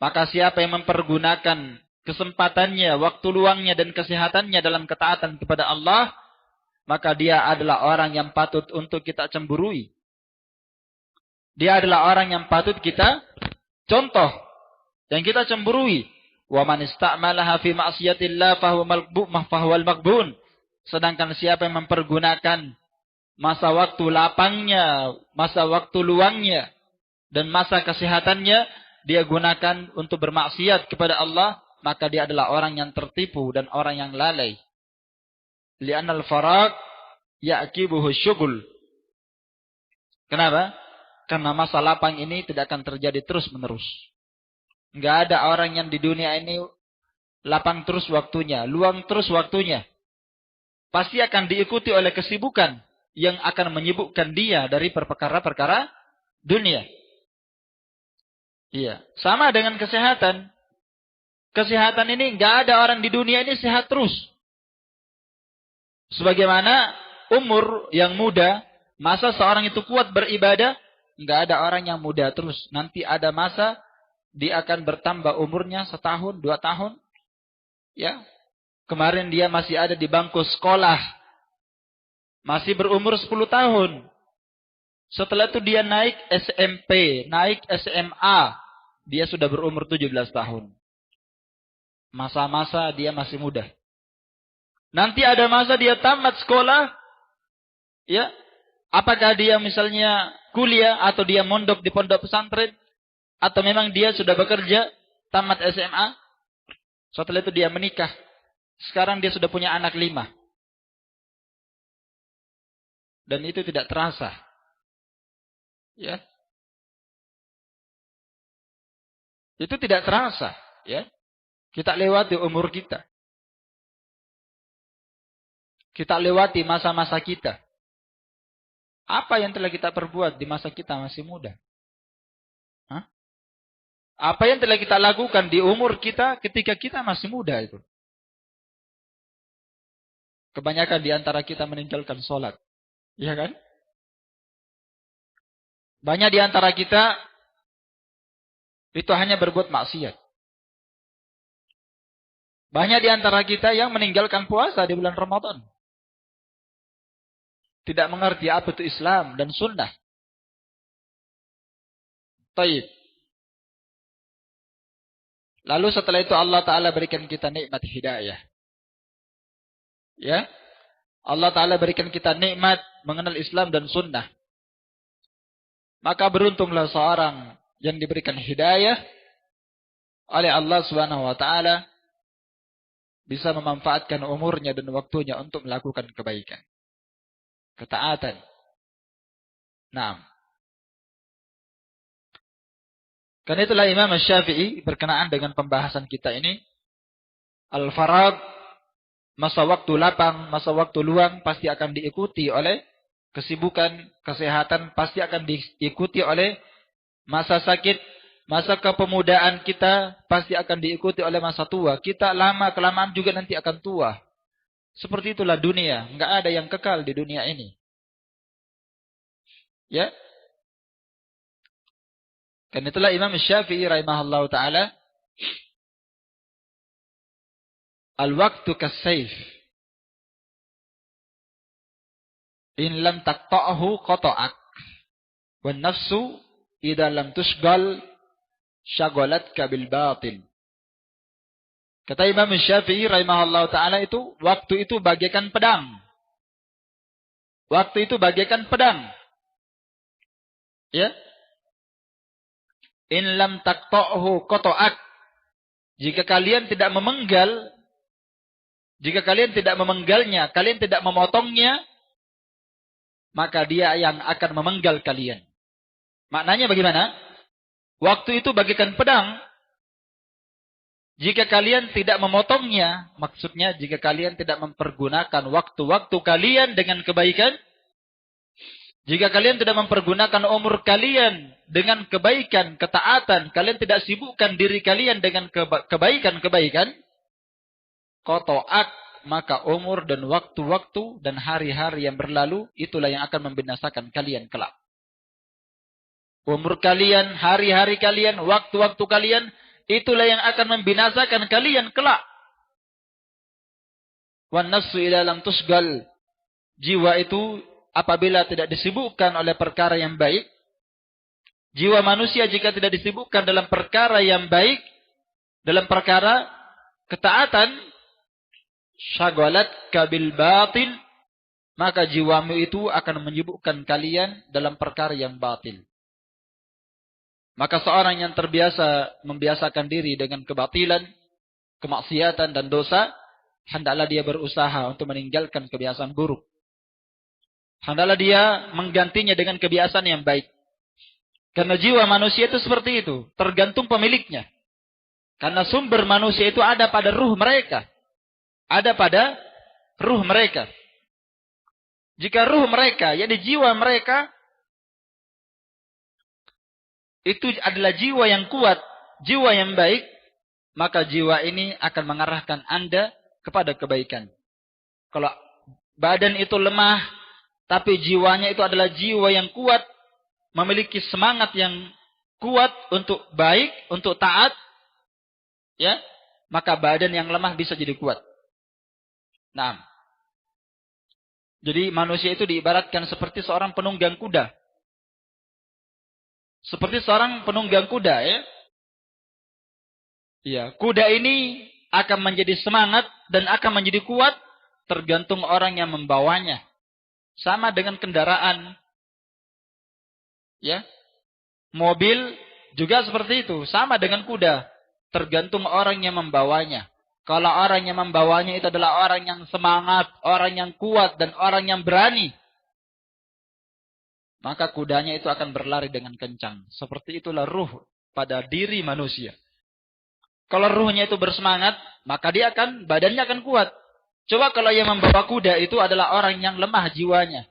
Maka siapa yang mempergunakan kesempatannya, waktu luangnya dan kesehatannya dalam ketaatan kepada Allah, maka dia adalah orang yang patut untuk kita cemburui. Dia adalah orang yang patut kita contoh dan kita cemburui. Wa man istamalaha fi ma'siyatillah fahuwal maqbun. Sedangkan siapa yang mempergunakan masa waktu lapangnya, masa waktu luangnya, dan masa kesehatannya, dia gunakan untuk bermaksiat kepada Allah, maka dia adalah orang yang tertipu dan orang yang lalai. Li'annal faraq ya'kibuhu syughul. Kenapa? Karena masa lapang ini tidak akan terjadi terus-menerus. Enggak ada orang yang di dunia ini lapang terus waktunya, luang terus waktunya. Pasti akan diikuti oleh kesibukan yang akan menyibukkan dia dari perkara-perkara dunia. Iya, sama dengan kesehatan. Kesehatan ini enggak ada orang di dunia ini sehat terus. Sebagaimana umur yang muda, masa seorang itu kuat beribadah, enggak ada orang yang muda terus. Nanti ada masa dia akan bertambah umurnya 1 tahun, 2 tahun. Ya. Kemarin dia masih ada di bangku sekolah. Masih berumur 10 tahun. Setelah itu dia naik SMP, naik SMA. Dia sudah berumur 17 tahun. Masa-masa dia masih muda. Nanti ada masa dia tamat sekolah. Ya. Apakah dia misalnya kuliah atau dia mondok di pondok pesantren? Atau memang dia sudah bekerja, tamat SMA. Setelah itu dia menikah. Sekarang dia sudah punya anak 5. Dan itu tidak terasa. Ya. Itu tidak terasa. Ya. Kita lewati umur kita. Kita lewati masa-masa kita. Apa yang telah kita perbuat di masa kita masih muda? Hah? Apa yang telah kita lakukan di umur kita ketika kita masih muda itu? Kebanyakan di antara kita meninggalkan sholat. Iya kan? Banyak di antara kita itu hanya berbuat maksiat. Banyak di antara kita yang meninggalkan puasa di bulan Ramadan. Tidak mengerti apa itu Islam dan sunnah. Taib. Lalu setelah itu Allah Ta'ala berikan kita nikmat hidayah. Ya, Allah Ta'ala berikan kita nikmat mengenal Islam dan sunnah. Maka beruntunglah seorang yang diberikan hidayah oleh Allah Subhanahu wa Ta'ala, bisa memanfaatkan umurnya dan waktunya untuk melakukan kebaikan, ketaatan. Nah, karena itulah Imam Syafi'i berkenaan dengan pembahasan kita ini, al-farad, masa waktu lapang, masa waktu luang pasti akan diikuti oleh kesibukan, kesehatan pasti akan diikuti oleh masa sakit. Masa kepemudaan kita pasti akan diikuti oleh masa tua. Kita lama-kelamaan juga nanti akan tua. Seperti itulah dunia. Enggak ada yang kekal di dunia ini. Ya. Karena itulah Imam Syafi'i rahimahullah ta'ala. Al-waktu kas-sayf. In lam taqta'ahu qata'ak. Wan nafsu idza lam tushgal syagalatka bil batil. Kata Imam Syafi'i rahimahullah ta'ala itu, waktu itu bagaikan pedang. Waktu itu bagaikan pedang. Ya. In lam taqta'hu qata'ak. Jika kalian tidak memenggalnya, kalian tidak memotongnya, maka dia yang akan memenggal kalian. Maknanya bagaimana? Waktu itu bagaikan pedang. Jika kalian tidak memotongnya, maksudnya jika kalian tidak mempergunakan waktu-waktu kalian dengan kebaikan, jika kalian tidak mempergunakan umur kalian dengan kebaikan, ketaatan, kalian tidak sibukkan diri kalian dengan kebaikan-kebaikan, qata'ak, maka umur dan waktu-waktu dan hari-hari yang berlalu, itulah yang akan membinasakan kalian kelak. Umur kalian, hari-hari kalian, waktu-waktu kalian, itulah yang akan membinasakan kalian kelak. Wan nafsu idza lam tusgal. Jiwa itu apabila tidak disibukkan oleh perkara yang baik, jiwa manusia jika tidak disibukkan dalam perkara yang baik, dalam perkara ketaatan, syagalatka bil batil, maka jiwamu itu akan menyibukkan kalian dalam perkara yang batil. Maka seorang yang terbiasa membiasakan diri dengan kebatilan, kemaksiatan dan dosa, hendaklah dia berusaha untuk meninggalkan kebiasaan buruk. Hendaklah dia menggantinya dengan kebiasaan yang baik. Karena jiwa manusia itu seperti itu, tergantung pemiliknya. Karena sumber manusia itu ada pada ruh mereka. Ada pada ruh mereka. Jika ruh mereka, yakni jiwa mereka, itu adalah jiwa yang kuat, jiwa yang baik, maka jiwa ini akan mengarahkan Anda kepada kebaikan. Kalau badan itu lemah, tapi jiwanya itu adalah jiwa yang kuat, memiliki semangat yang kuat untuk baik, untuk taat, ya, maka badan yang lemah bisa jadi kuat. Nah, jadi manusia itu diibaratkan seperti seorang penunggang kuda. Seperti seorang penunggang kuda, ya. Ya, kuda ini akan menjadi semangat dan akan menjadi kuat tergantung orang yang membawanya. Sama dengan kendaraan. Ya. Mobil juga seperti itu, sama dengan kuda, tergantung orang yang membawanya. Kalau orang yang membawanya itu adalah orang yang semangat, orang yang kuat dan orang yang berani, maka kudanya itu akan berlari dengan kencang. Seperti itulah ruh pada diri manusia. Kalau ruhnya itu bersemangat, maka badannya akan kuat. Coba kalau yang membawa kuda itu adalah orang yang lemah jiwanya,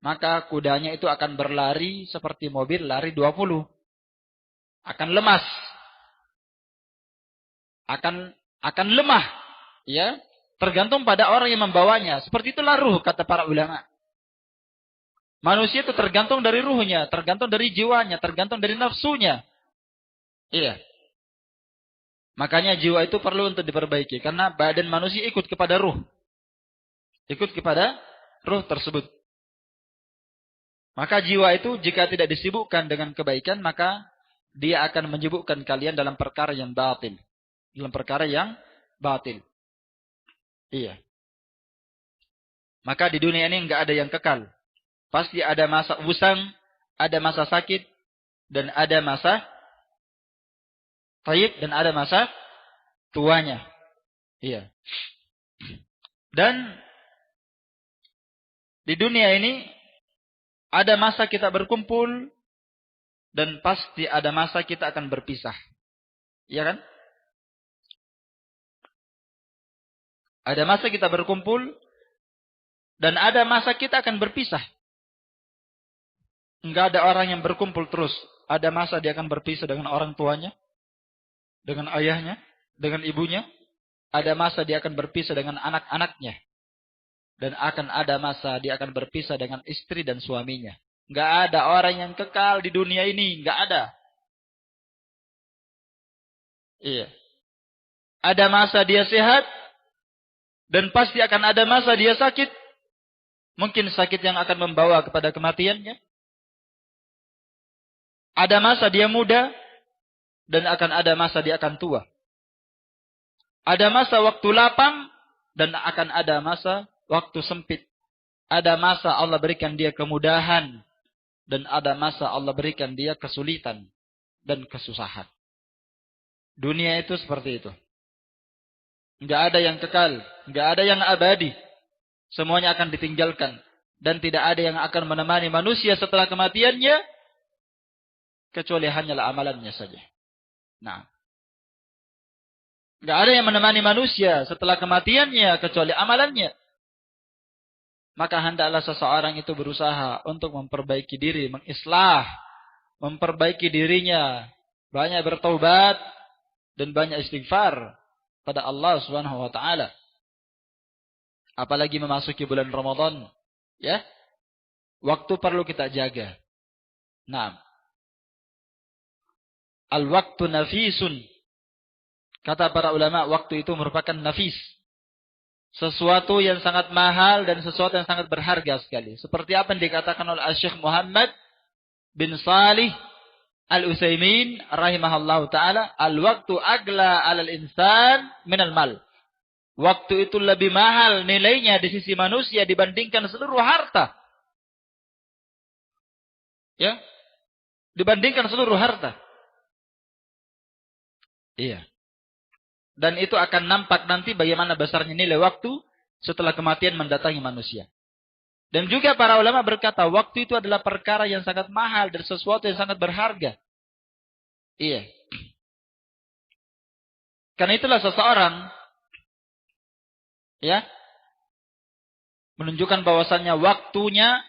maka kudanya itu akan berlari seperti mobil lari 20. Akan lemas. Akan lemah. Ya, tergantung pada orang yang membawanya. Seperti itulah ruh, kata para ulama. Manusia itu tergantung dari ruhnya, tergantung dari jiwanya, tergantung dari nafsunya. Iya. Makanya jiwa itu perlu untuk diperbaiki. Karena badan manusia ikut kepada ruh. Ikut kepada ruh tersebut. Maka jiwa itu jika tidak disibukkan dengan kebaikan, maka dia akan menyibukkan kalian dalam perkara yang batil. Dalam perkara yang batil. Iya. Maka di dunia ini enggak ada yang kekal. Pasti ada masa usang, ada masa sakit, dan ada masa taib, dan ada masa tuanya. Iya. Dan di dunia ini ada masa kita berkumpul, dan pasti ada masa kita akan berpisah. Iya kan? Ada masa kita berkumpul, dan ada masa kita akan berpisah. Enggak ada orang yang berkumpul terus. Ada masa dia akan berpisah dengan orang tuanya, dengan ayahnya, dengan ibunya. Ada masa dia akan berpisah dengan anak-anaknya. Dan akan ada masa dia akan berpisah dengan istri dan suaminya. Enggak ada orang yang kekal di dunia ini. Enggak ada. Iya. Ada masa dia sehat. Dan pasti akan ada masa dia sakit. Mungkin sakit yang akan membawa kepada kematiannya. Ada masa dia muda. Dan akan ada masa dia akan tua. Ada masa waktu lapang. Dan akan ada masa waktu sempit. Ada masa Allah berikan dia kemudahan. Dan ada masa Allah berikan dia kesulitan. Dan kesusahan. Dunia itu seperti itu. Enggak ada yang kekal. Enggak ada yang abadi. Semuanya akan ditinggalkan. Dan tidak ada yang akan menemani manusia setelah kematiannya. Kecuali hanyalah amalannya saja. Nah. Enggak ada yang menemani manusia setelah kematiannya. Kecuali amalannya. Maka hendaklah seseorang itu berusaha untuk memperbaiki diri. Mengislah. Memperbaiki dirinya. Banyak bertaubat. Dan banyak istighfar. Pada Allah Subhanahu wa taala. Apalagi memasuki bulan Ramadan, ya. Waktu perlu kita jaga. Nah. Al-waktu nafisun. Kata para ulama, waktu itu merupakan nafis. Sesuatu yang sangat mahal dan sesuatu yang sangat berharga sekali. Seperti apa yang dikatakan oleh Syekh Muhammad bin Salih Al-Utsaimin rahimahullahu taala, al-waktu agla 'alal insan minal mal. Waktu itu lebih mahal nilainya di sisi manusia dibandingkan seluruh harta. Ya. Dibandingkan seluruh harta. Iya. Dan itu akan nampak nanti bagaimana besarnya nilai waktu setelah kematian mendatangi manusia. Dan juga para ulama berkata, waktu itu adalah perkara yang sangat mahal dan sesuatu yang sangat berharga. Iya. Karena itulah seseorang ya menunjukkan bahwasannya waktunya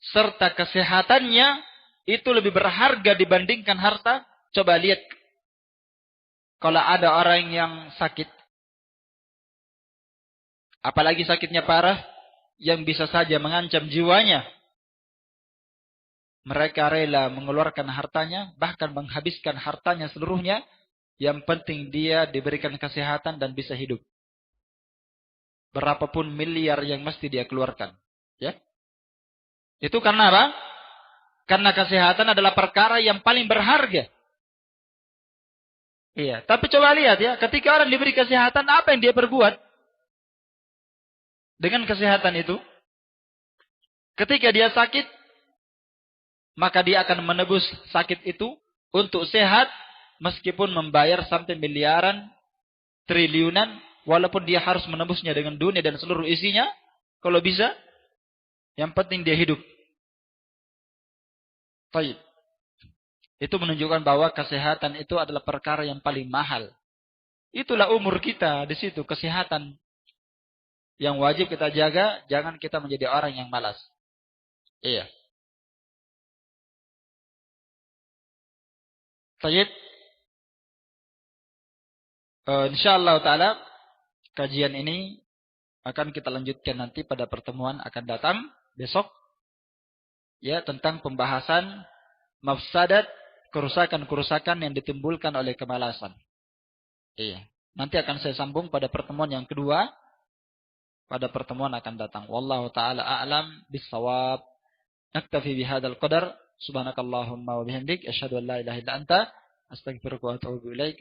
serta kesehatannya itu lebih berharga dibandingkan harta. Coba lihat kalau ada orang yang sakit, apalagi sakitnya parah yang bisa saja mengancam jiwanya, mereka rela mengeluarkan hartanya, bahkan menghabiskan hartanya seluruhnya, yang penting dia diberikan kesehatan dan bisa hidup. Berapapun miliar yang mesti dia keluarkan. Ya. Itu karena apa? Karena kesehatan adalah perkara yang paling berharga. Iya. Tapi coba lihat ya. Ketika orang diberi kesehatan, apa yang dia perbuat? Dengan kesehatan itu. Ketika dia sakit, maka dia akan menebus sakit itu untuk sehat. Meskipun membayar sampai miliaran, triliunan. Walaupun dia harus menebusnya dengan dunia dan seluruh isinya. Kalau bisa. Yang penting dia hidup. Baik. Itu menunjukkan bahwa kesehatan itu adalah perkara yang paling mahal. Itulah umur kita di situ, kesehatan. Yang wajib kita jaga, jangan kita menjadi orang yang malas. Iya. Baik. Insyaallah taala kajian ini akan kita lanjutkan nanti pada pertemuan akan datang besok. Ya, tentang pembahasan mafsadat, kerusakan-kerusakan yang ditimbulkan oleh kemalasan. Iya. Nanti akan saya sambung pada pertemuan yang kedua. Pada pertemuan akan datang. Wallahu ta'ala a'lam bis-shawab. Naktafi bihadzal qadar. Subhanakallahumma wa bihamdik asyhadu an la ilaha illa anta astaghfiruka wa atubu ilaik.